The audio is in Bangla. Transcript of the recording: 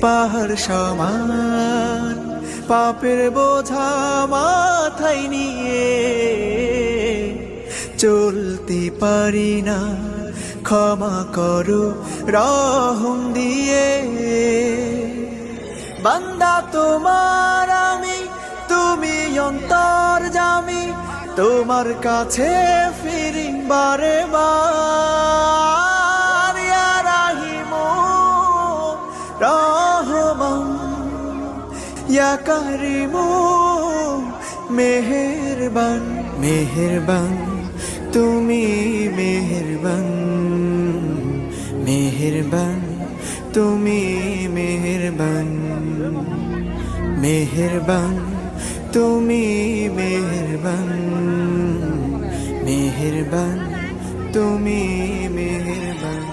পাহাড় সমান পাপের বোঝা মাথায় নিয়ে চলতে পারি না, ক্ষমা করো রহম দিয়ে। বান্দা তোমার আমি, তুমি অন্তর্যামী, তোমার কাছে ফিরি বারে বার। ইয়া রাহিমু রহমান, ইয়া কারিমু মেহেরবান, মেহেরবান তুমি মেহেরবান, মেহেরবান তুমি মেহেরবান, মেহেরবান তুমি মেহেরবান, মেহেরবান তুমি মেহেরবান।